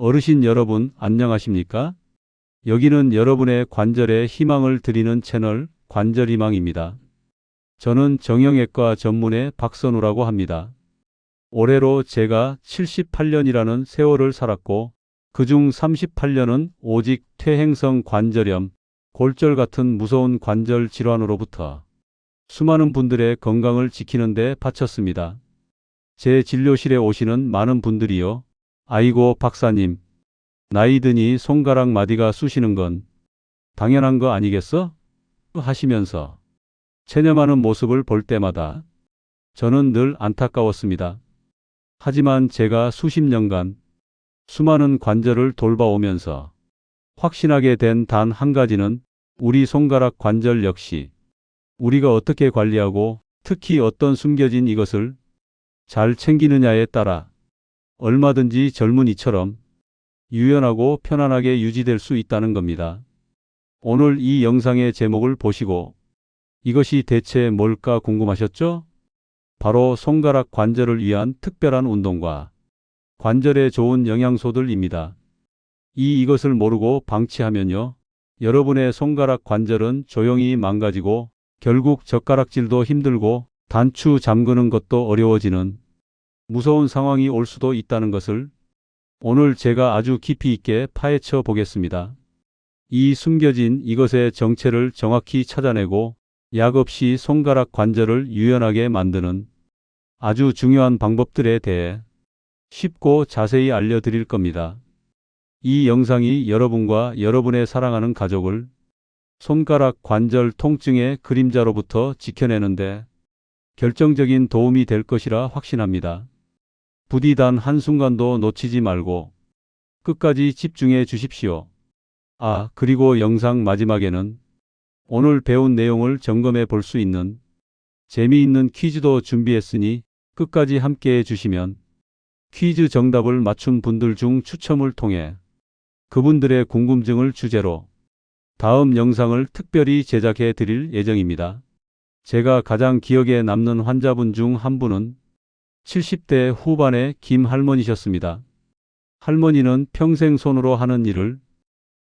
어르신 여러분, 안녕하십니까? 여기는 여러분의 관절에 희망을 드리는 채널 관절희망입니다. 저는 정형외과 전문의 박선우라고 합니다. 올해로 제가 78년이라는 세월을 살았고 그중 38년은 오직 퇴행성 관절염, 골절 같은 무서운 관절 질환으로부터 수많은 분들의 건강을 지키는 데 바쳤습니다. 제 진료실에 오시는 많은 분들이요. 아이고 박사님, 나이 드니 손가락 마디가 쑤시는 건 당연한 거 아니겠어? 하시면서 체념하는 모습을 볼 때마다 저는 늘 안타까웠습니다. 하지만 제가 수십 년간 수많은 관절을 돌봐오면서 확신하게 된 단 한 가지는 우리 손가락 관절 역시 우리가 어떻게 관리하고 특히 어떤 숨겨진 이것을 잘 챙기느냐에 따라 얼마든지 젊은이처럼 유연하고 편안하게 유지될 수 있다는 겁니다. 오늘 이 영상의 제목을 보시고 이것이 대체 뭘까 궁금하셨죠? 바로 손가락 관절을 위한 특별한 운동과 관절에 좋은 영양소들입니다. 이것을 모르고 방치하면요. 여러분의 손가락 관절은 조용히 망가지고 결국 젓가락질도 힘들고 단추 잠그는 것도 어려워지는 무서운 상황이 올 수도 있다는 것을 오늘 제가 아주 깊이 있게 파헤쳐 보겠습니다. 이 숨겨진 이것의 정체를 정확히 찾아내고 약 없이 손가락 관절을 유연하게 만드는 아주 중요한 방법들에 대해 쉽고 자세히 알려드릴 겁니다. 이 영상이 여러분과 여러분의 사랑하는 가족을 손가락 관절 통증의 그림자로부터 지켜내는데 결정적인 도움이 될 것이라 확신합니다. 부디 단 한순간도 놓치지 말고 끝까지 집중해 주십시오. 그리고 영상 마지막에는 오늘 배운 내용을 점검해 볼 수 있는 재미있는 퀴즈도 준비했으니 끝까지 함께해 주시면 퀴즈 정답을 맞춘 분들 중 추첨을 통해 그분들의 궁금증을 주제로 다음 영상을 특별히 제작해 드릴 예정입니다. 제가 가장 기억에 남는 환자분 중 한 분은 70대 후반의 김 할머니셨습니다. 할머니는 평생 손으로 하는 일을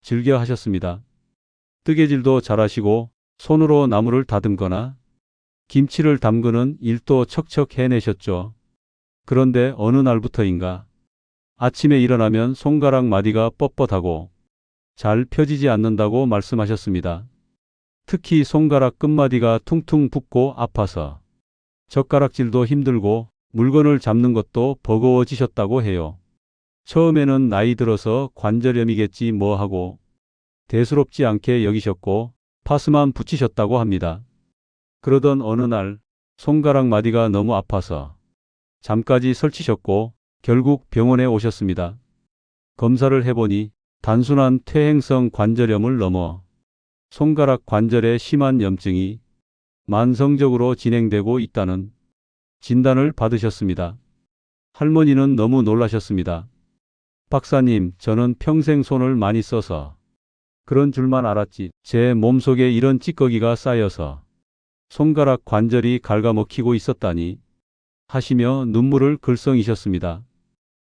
즐겨 하셨습니다. 뜨개질도 잘하시고 손으로 나무를 다듬거나 김치를 담그는 일도 척척 해내셨죠. 그런데 어느 날부터인가 아침에 일어나면 손가락 마디가 뻣뻣하고 잘 펴지지 않는다고 말씀하셨습니다. 특히 손가락 끝마디가 퉁퉁 붓고 아파서 젓가락질도 힘들고 물건을 잡는 것도 버거워지셨다고 해요. 처음에는 나이 들어서 관절염이겠지 뭐 하고 대수롭지 않게 여기셨고 파스만 붙이셨다고 합니다. 그러던 어느 날 손가락 마디가 너무 아파서 잠까지 설치셨고 결국 병원에 오셨습니다. 검사를 해보니 단순한 퇴행성 관절염을 넘어 손가락 관절에 심한 염증이 만성적으로 진행되고 있다는 진단을 받으셨습니다. 할머니는 너무 놀라셨습니다. 박사님, 저는 평생 손을 많이 써서 그런 줄만 알았지. 제 몸속에 이런 찌꺼기가 쌓여서 손가락 관절이 갉아먹히고 있었다니 하시며 눈물을 글썽이셨습니다.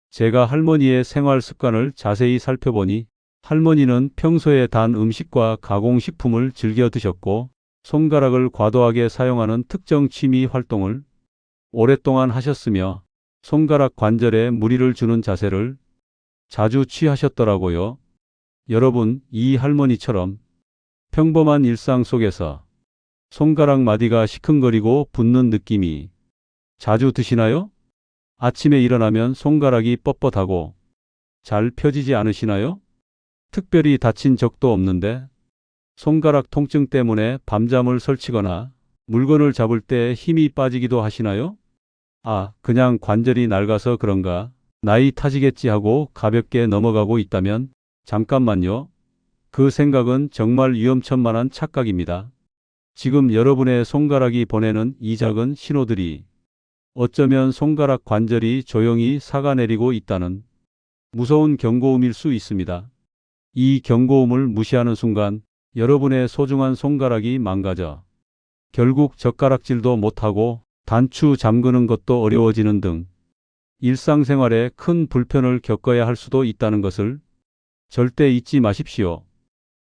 제가 할머니의 생활 습관을 자세히 살펴보니 할머니는 평소에 단 음식과 가공식품을 즐겨 드셨고 손가락을 과도하게 사용하는 특정 취미 활동을 오랫동안 하셨으며 손가락 관절에 무리를 주는 자세를 자주 취하셨더라고요. 여러분, 이 할머니처럼 평범한 일상 속에서 손가락 마디가 시큰거리고 붓는 느낌이 자주 드시나요? 아침에 일어나면 손가락이 뻣뻣하고 잘 펴지지 않으시나요? 특별히 다친 적도 없는데 손가락 통증 때문에 밤잠을 설치거나 물건을 잡을 때 힘이 빠지기도 하시나요? 그냥 관절이 낡아서 그런가? 나이 탓이겠지 하고 가볍게 넘어가고 있다면 잠깐만요. 그 생각은 정말 위험천만한 착각입니다. 지금 여러분의 손가락이 보내는 이 작은 신호들이 어쩌면 손가락 관절이 조용히 삭아내리고 있다는 무서운 경고음일 수 있습니다. 이 경고음을 무시하는 순간 여러분의 소중한 손가락이 망가져 결국 젓가락질도 못하고 단추 잠그는 것도 어려워지는 등 일상생활에 큰 불편을 겪어야 할 수도 있다는 것을 절대 잊지 마십시오.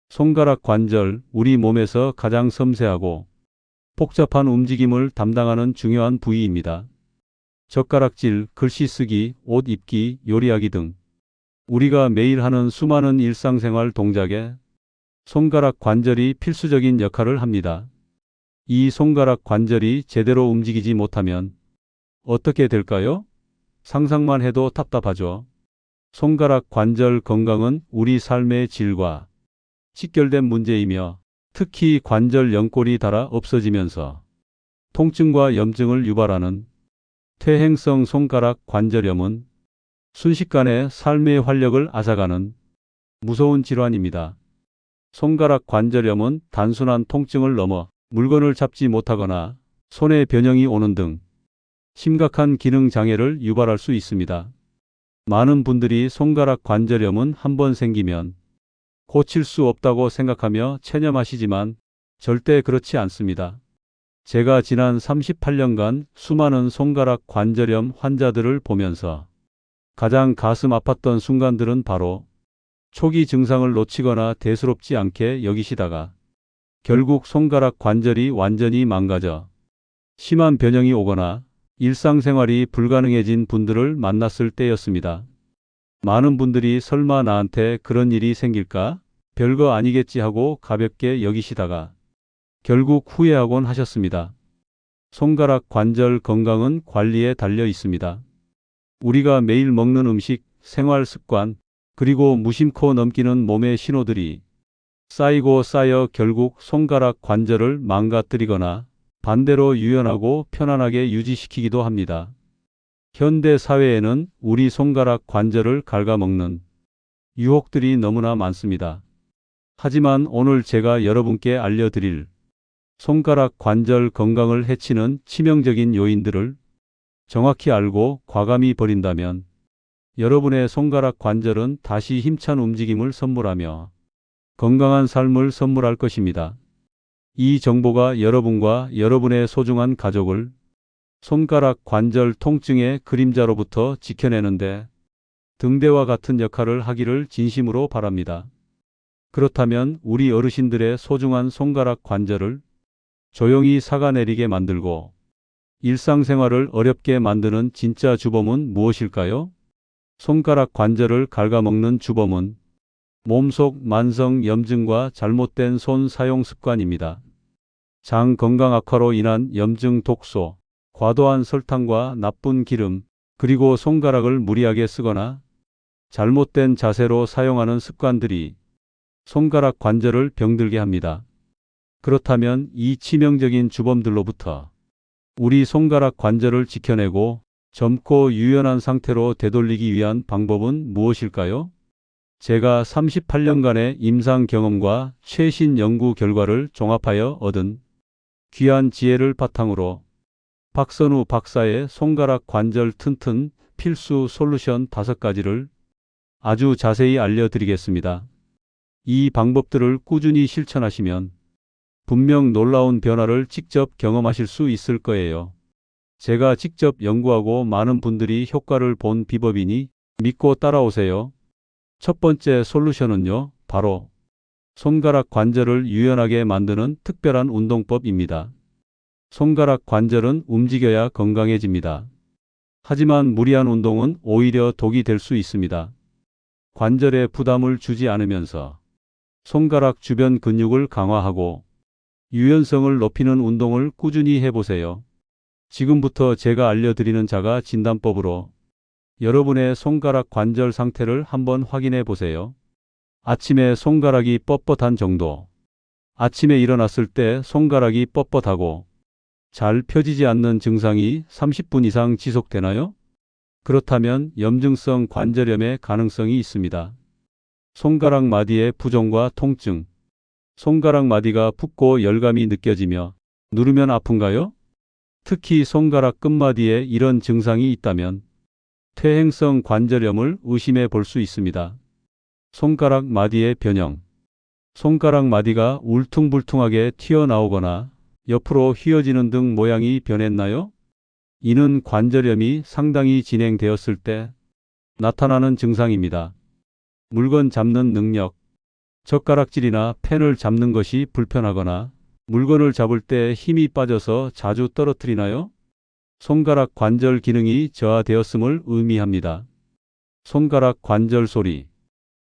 손가락 관절, 우리 몸에서 가장 섬세하고 복잡한 움직임을 담당하는 중요한 부위입니다. 젓가락질, 글씨 쓰기, 옷 입기, 요리하기 등 우리가 매일 하는 수많은 일상생활 동작에 손가락 관절이 필수적인 역할을 합니다. 이 손가락 관절이 제대로 움직이지 못하면 어떻게 될까요? 상상만 해도 답답하죠. 손가락 관절 건강은 우리 삶의 질과 직결된 문제이며 특히 관절 연골이 닳아 없어지면서 통증과 염증을 유발하는 퇴행성 손가락 관절염은 순식간에 삶의 활력을 앗아가는 무서운 질환입니다. 손가락 관절염은 단순한 통증을 넘어 물건을 잡지 못하거나 손에 변형이 오는 등 심각한 기능 장애를 유발할 수 있습니다. 많은 분들이 손가락 관절염은 한번 생기면 고칠 수 없다고 생각하며 체념하시지만 절대 그렇지 않습니다. 제가 지난 38년간 수많은 손가락 관절염 환자들을 보면서 가장 가슴 아팠던 순간들은 바로 초기 증상을 놓치거나 대수롭지 않게 여기시다가 결국 손가락 관절이 완전히 망가져 심한 변형이 오거나 일상생활이 불가능해진 분들을 만났을 때였습니다. 많은 분들이 설마 나한테 그런 일이 생길까? 별거 아니겠지 하고 가볍게 여기시다가 결국 후회하곤 하셨습니다. 손가락 관절 건강은 관리에 달려 있습니다. 우리가 매일 먹는 음식, 생활 습관, 그리고 무심코 넘기는 몸의 신호들이 쌓이고 쌓여 결국 손가락 관절을 망가뜨리거나 반대로 유연하고 편안하게 유지시키기도 합니다. 현대 사회에는 우리 손가락 관절을 갉아먹는 유혹들이 너무나 많습니다. 하지만 오늘 제가 여러분께 알려드릴 손가락 관절 건강을 해치는 치명적인 요인들을 정확히 알고 과감히 버린다면 여러분의 손가락 관절은 다시 힘찬 움직임을 선물하며 건강한 삶을 선물할 것입니다. 이 정보가 여러분과 여러분의 소중한 가족을 손가락 관절 통증의 그림자로부터 지켜내는데 등대와 같은 역할을 하기를 진심으로 바랍니다. 그렇다면 우리 어르신들의 소중한 손가락 관절을 조용히 삭아내리게 만들고 일상생활을 어렵게 만드는 진짜 주범은 무엇일까요? 손가락 관절을 갉아먹는 주범은 몸속 만성 염증과 잘못된 손 사용 습관입니다. 장 건강 악화로 인한 염증 독소, 과도한 설탕과 나쁜 기름, 그리고 손가락을 무리하게 쓰거나 잘못된 자세로 사용하는 습관들이 손가락 관절을 병들게 합니다. 그렇다면 이 치명적인 주범들로부터 우리 손가락 관절을 지켜내고 젊고 유연한 상태로 되돌리기 위한 방법은 무엇일까요? 제가 38년간의 임상 경험과 최신 연구 결과를 종합하여 얻은 귀한 지혜를 바탕으로 박선우 박사의 손가락 관절 튼튼 필수 솔루션 5가지를 아주 자세히 알려드리겠습니다. 이 방법들을 꾸준히 실천하시면 분명 놀라운 변화를 직접 경험하실 수 있을 거예요. 제가 직접 연구하고 많은 분들이 효과를 본 비법이니 믿고 따라오세요. 첫 번째 솔루션은요, 바로 손가락 관절을 유연하게 만드는 특별한 운동법입니다. 손가락 관절은 움직여야 건강해집니다. 하지만 무리한 운동은 오히려 독이 될 수 있습니다. 관절에 부담을 주지 않으면서 손가락 주변 근육을 강화하고 유연성을 높이는 운동을 꾸준히 해보세요. 지금부터 제가 알려드리는 자가 진단법으로 여러분의 손가락 관절 상태를 한번 확인해 보세요. 아침에 손가락이 뻣뻣한 정도. 아침에 일어났을 때 손가락이 뻣뻣하고 잘 펴지지 않는 증상이 30분 이상 지속되나요? 그렇다면 염증성 관절염의 가능성이 있습니다. 손가락 마디의 부종과 통증. 손가락 마디가 붓고 열감이 느껴지며 누르면 아픈가요? 특히 손가락 끝마디에 이런 증상이 있다면 퇴행성 관절염을 의심해 볼 수 있습니다. 손가락 마디의 변형. 손가락 마디가 울퉁불퉁하게 튀어나오거나 옆으로 휘어지는 등 모양이 변했나요? 이는 관절염이 상당히 진행되었을 때 나타나는 증상입니다. 물건 잡는 능력, 젓가락질이나 펜을 잡는 것이 불편하거나 물건을 잡을 때 힘이 빠져서 자주 떨어뜨리나요? 손가락 관절 기능이 저하되었음을 의미합니다. 손가락 관절 소리.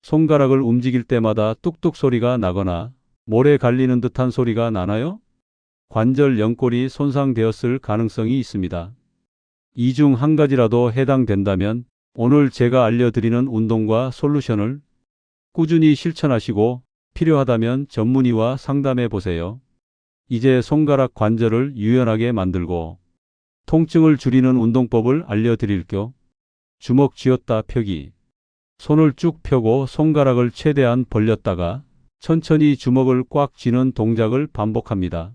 손가락을 움직일 때마다 뚝뚝 소리가 나거나 모래 갈리는 듯한 소리가 나나요? 관절 연골이 손상되었을 가능성이 있습니다. 이 중 한 가지라도 해당된다면 오늘 제가 알려드리는 운동과 솔루션을 꾸준히 실천하시고 필요하다면 전문의와 상담해 보세요. 이제 손가락 관절을 유연하게 만들고 통증을 줄이는 운동법을 알려드릴게요. 주먹 쥐었다 펴기. 손을 쭉 펴고 손가락을 최대한 벌렸다가 천천히 주먹을 꽉 쥐는 동작을 반복합니다.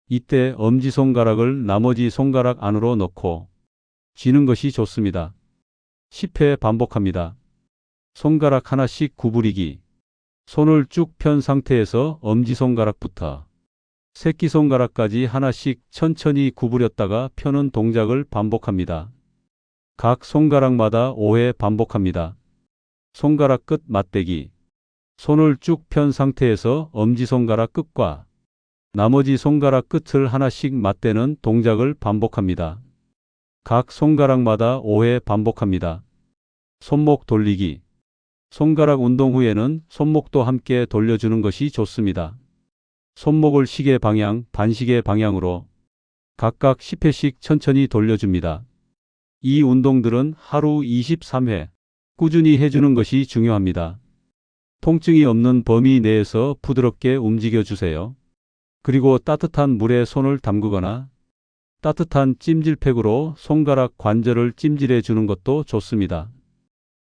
이때 엄지손가락을 나머지 손가락 안으로 넣고 쥐는 것이 좋습니다. 10회 반복합니다. 손가락 하나씩 구부리기. 손을 쭉 편 상태에서 엄지손가락부터 새끼손가락까지 하나씩 천천히 구부렸다가 펴는 동작을 반복합니다. 각 손가락마다 5회 반복합니다. 손가락 끝 맞대기. 손을 쭉 편 상태에서 엄지손가락 끝과 나머지 손가락 끝을 하나씩 맞대는 동작을 반복합니다. 각 손가락마다 5회 반복합니다. 손목 돌리기. 손가락 운동 후에는 손목도 함께 돌려주는 것이 좋습니다. 손목을 시계 방향, 반시계 방향으로 각각 10회씩 천천히 돌려줍니다. 이 운동들은 하루 23회 꾸준히 해주는 것이 중요합니다. 통증이 없는 범위 내에서 부드럽게 움직여주세요. 그리고 따뜻한 물에 손을 담그거나 따뜻한 찜질팩으로 손가락 관절을 찜질해 주는 것도 좋습니다.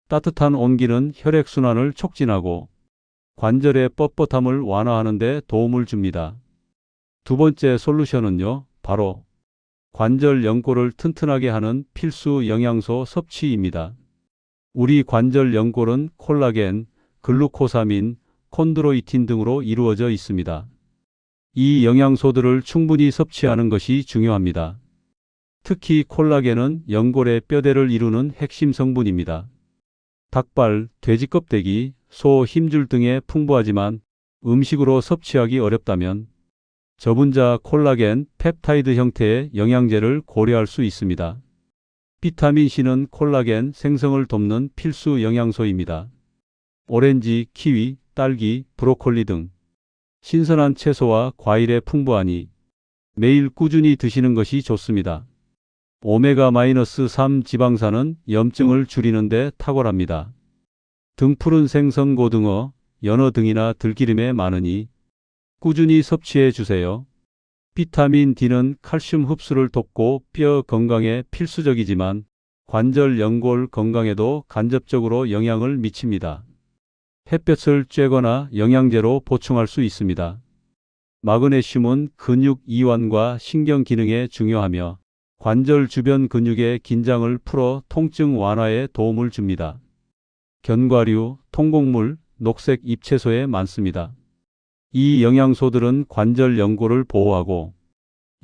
따뜻한 온기는 혈액순환을 촉진하고 관절의 뻣뻣함을 완화하는 데 도움을 줍니다. 두 번째 솔루션은요, 바로 관절 연골을 튼튼하게 하는 필수 영양소 섭취입니다. 우리 관절 연골은 콜라겐, 글루코사민, 콘드로이틴 등으로 이루어져 있습니다. 이 영양소들을 충분히 섭취하는 것이 중요합니다. 특히 콜라겐은 연골의 뼈대를 이루는 핵심 성분입니다. 닭발, 돼지 껍데기, 소 힘줄 등에 풍부하지만 음식으로 섭취하기 어렵다면 저분자 콜라겐 펩타이드 형태의 영양제를 고려할 수 있습니다. 비타민C는 콜라겐 생성을 돕는 필수 영양소입니다. 오렌지, 키위, 딸기, 브로콜리 등 신선한 채소와 과일에 풍부하니 매일 꾸준히 드시는 것이 좋습니다. 오메가-3 지방산은 염증을 줄이는 데 탁월합니다. 등푸른 생선 고등어, 연어 등이나 들기름에 많으니 꾸준히 섭취해 주세요. 비타민 D는 칼슘 흡수를 돕고 뼈 건강에 필수적이지만 관절 연골 건강에도 간접적으로 영향을 미칩니다. 햇볕을 쬐거나 영양제로 보충할 수 있습니다. 마그네슘은 근육 이완과 신경 기능에 중요하며 관절 주변 근육의 긴장을 풀어 통증 완화에 도움을 줍니다. 견과류, 통곡물, 녹색 잎채소에 많습니다. 이 영양소들은 관절 연골을 보호하고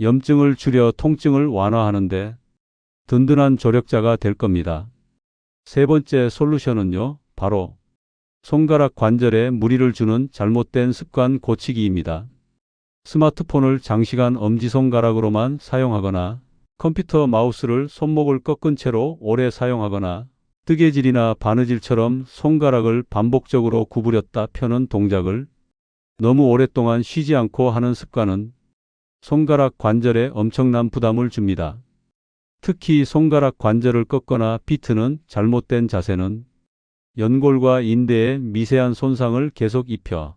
염증을 줄여 통증을 완화하는데 든든한 조력자가 될 겁니다. 세 번째 솔루션은요, 바로 손가락 관절에 무리를 주는 잘못된 습관 고치기입니다. 스마트폰을 장시간 엄지손가락으로만 사용하거나 컴퓨터 마우스를 손목을 꺾은 채로 오래 사용하거나 뜨개질이나 바느질처럼 손가락을 반복적으로 구부렸다 펴는 동작을 너무 오랫동안 쉬지 않고 하는 습관은 손가락 관절에 엄청난 부담을 줍니다. 특히 손가락 관절을 꺾거나 비트는 잘못된 자세는 연골과 인대에 미세한 손상을 계속 입혀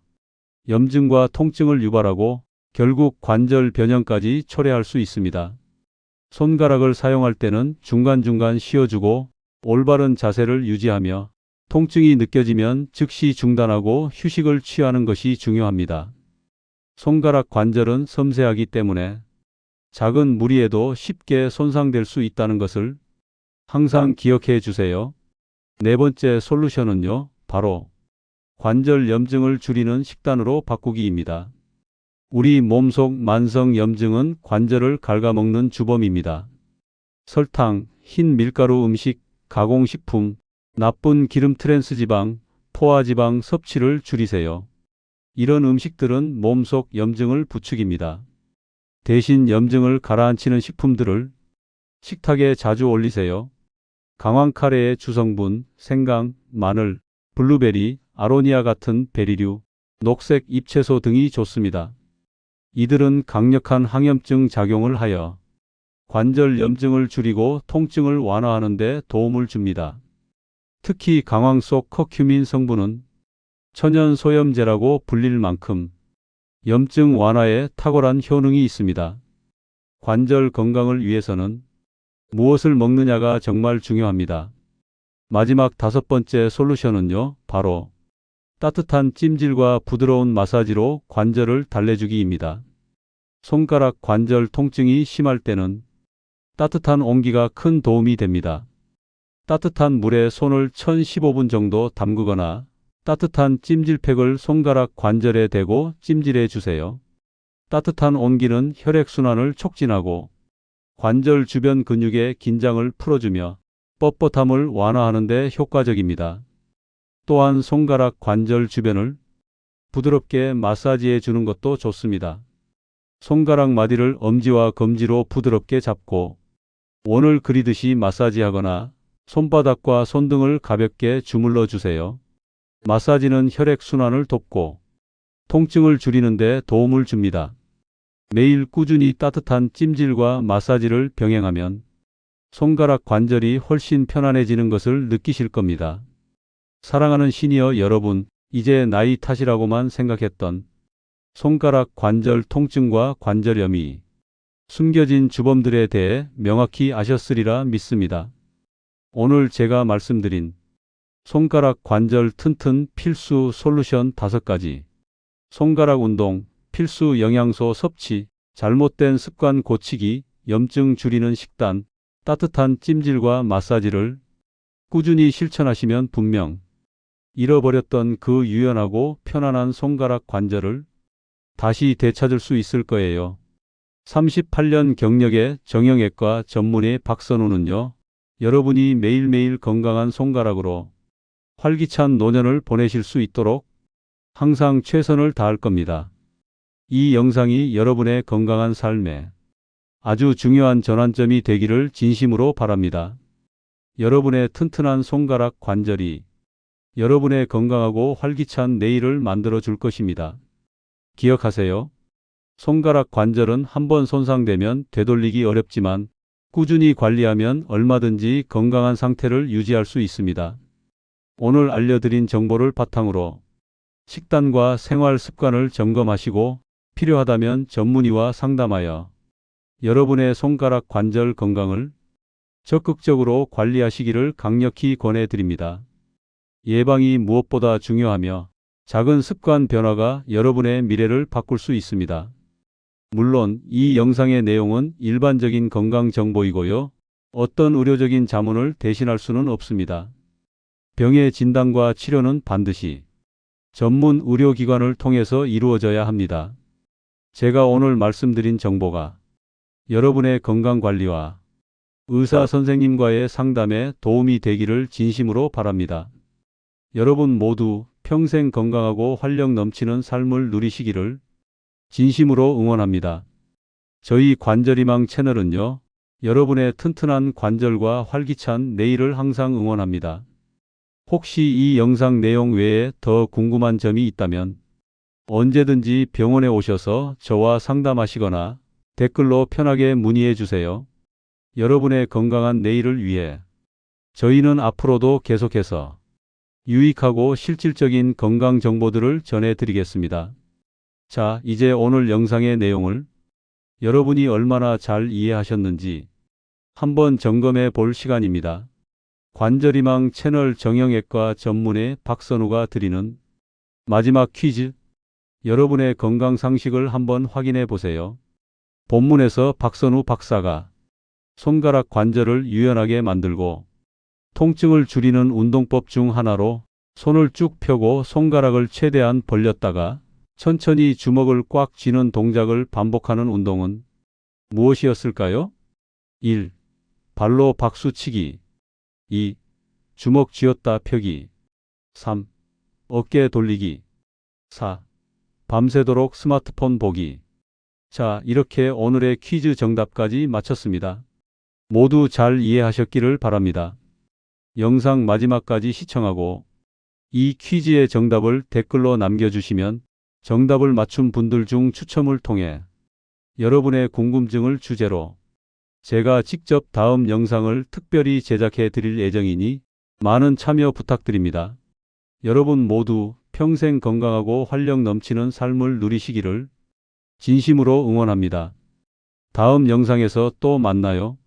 염증과 통증을 유발하고 결국 관절 변형까지 초래할 수 있습니다. 손가락을 사용할 때는 중간중간 쉬어주고 올바른 자세를 유지하며 통증이 느껴지면 즉시 중단하고 휴식을 취하는 것이 중요합니다. 손가락 관절은 섬세하기 때문에 작은 무리에도 쉽게 손상될 수 있다는 것을 항상 기억해 주세요. 네 번째 솔루션은요, 바로 관절 염증을 줄이는 식단으로 바꾸기입니다. 우리 몸속 만성 염증은 관절을 갉아먹는 주범입니다. 설탕, 흰 밀가루 음식, 가공식품, 나쁜 기름 트랜스지방, 포화지방 섭취를 줄이세요. 이런 음식들은 몸속 염증을 부추깁니다. 대신 염증을 가라앉히는 식품들을 식탁에 자주 올리세요. 강황 카레의 주성분, 생강, 마늘, 블루베리, 아로니아 같은 베리류, 녹색 잎채소 등이 좋습니다. 이들은 강력한 항염증 작용을 하여 관절 염증을 줄이고 통증을 완화하는 데 도움을 줍니다. 특히 강황 속 커큐민 성분은 천연 소염제라고 불릴 만큼 염증 완화에 탁월한 효능이 있습니다. 관절 건강을 위해서는 무엇을 먹느냐가 정말 중요합니다. 마지막 5번째 솔루션은요, 바로 따뜻한 찜질과 부드러운 마사지로 관절을 달래주기입니다. 손가락 관절 통증이 심할 때는 따뜻한 온기가 큰 도움이 됩니다. 따뜻한 물에 손을 1015분 정도 담그거나 따뜻한 찜질팩을 손가락 관절에 대고 찜질해 주세요. 따뜻한 온기는 혈액순환을 촉진하고 관절 주변 근육의 긴장을 풀어주며 뻣뻣함을 완화하는 데 효과적입니다. 또한 손가락 관절 주변을 부드럽게 마사지해 주는 것도 좋습니다. 손가락 마디를 엄지와 검지로 부드럽게 잡고 원을 그리듯이 마사지하거나 손바닥과 손등을 가볍게 주물러 주세요. 마사지는 혈액순환을 돕고 통증을 줄이는 데 도움을 줍니다. 매일 꾸준히 따뜻한 찜질과 마사지를 병행하면 손가락 관절이 훨씬 편안해지는 것을 느끼실 겁니다. 사랑하는 시니어 여러분, 이제 나이 탓이라고만 생각했던 손가락 관절 통증과 관절염이 숨겨진 주범들에 대해 명확히 아셨으리라 믿습니다. 오늘 제가 말씀드린 손가락 관절 튼튼 필수 솔루션 5가지, 손가락 운동, 필수 영양소 섭취, 잘못된 습관 고치기, 염증 줄이는 식단, 따뜻한 찜질과 마사지를 꾸준히 실천하시면 분명 잃어버렸던 그 유연하고 편안한 손가락 관절을 다시 되찾을 수 있을 거예요. 38년 경력의 정형외과 전문의 박선우는요, 여러분이 매일매일 건강한 손가락으로 활기찬 노년을 보내실 수 있도록 항상 최선을 다할 겁니다. 이 영상이 여러분의 건강한 삶에 아주 중요한 전환점이 되기를 진심으로 바랍니다. 여러분의 튼튼한 손가락 관절이 여러분의 건강하고 활기찬 내일을 만들어 줄 것입니다. 기억하세요. 손가락 관절은 한번 손상되면 되돌리기 어렵지만 꾸준히 관리하면 얼마든지 건강한 상태를 유지할 수 있습니다. 오늘 알려드린 정보를 바탕으로 식단과 생활 습관을 점검하시고 필요하다면 전문의와 상담하여 여러분의 손가락 관절 건강을 적극적으로 관리하시기를 강력히 권해드립니다. 예방이 무엇보다 중요하며 작은 습관 변화가 여러분의 미래를 바꿀 수 있습니다. 물론 이 영상의 내용은 일반적인 건강 정보이고요, 어떤 의료적인 자문을 대신할 수는 없습니다. 병의 진단과 치료는 반드시 전문 의료기관을 통해서 이루어져야 합니다. 제가 오늘 말씀드린 정보가 여러분의 건강관리와 의사 선생님과의 상담에 도움이 되기를 진심으로 바랍니다. 여러분 모두 평생 건강하고 활력 넘치는 삶을 누리시기를 진심으로 응원합니다. 저희 관절희망 채널은요, 여러분의 튼튼한 관절과 활기찬 내일을 항상 응원합니다. 혹시 이 영상 내용 외에 더 궁금한 점이 있다면 언제든지 병원에 오셔서 저와 상담하시거나 댓글로 편하게 문의해 주세요. 여러분의 건강한 내일을 위해 저희는 앞으로도 계속해서 유익하고 실질적인 건강 정보들을 전해드리겠습니다. 자, 이제 오늘 영상의 내용을 여러분이 얼마나 잘 이해하셨는지 한번 점검해 볼 시간입니다. 관절희망 채널 정형외과 전문의 박선우가 드리는 마지막 퀴즈, 여러분의 건강 상식을 한번 확인해 보세요. 본문에서 박선우 박사가 손가락 관절을 유연하게 만들고 통증을 줄이는 운동법 중 하나로 손을 쭉 펴고 손가락을 최대한 벌렸다가 천천히 주먹을 꽉 쥐는 동작을 반복하는 운동은 무엇이었을까요? 1. 발로 박수치기. 2. 주먹 쥐었다 펴기. 3. 어깨 돌리기. 4. 밤새도록 스마트폰 보기. 자, 이렇게 오늘의 퀴즈 정답까지 마쳤습니다. 모두 잘 이해하셨기를 바랍니다. 영상 마지막까지 시청하고 이 퀴즈의 정답을 댓글로 남겨주시면 정답을 맞춘 분들 중 추첨을 통해 여러분의 궁금증을 주제로 제가 직접 다음 영상을 특별히 제작해 드릴 예정이니 많은 참여 부탁드립니다. 여러분 모두 평생 건강하고 활력 넘치는 삶을 누리시기를 진심으로 응원합니다. 다음 영상에서 또 만나요.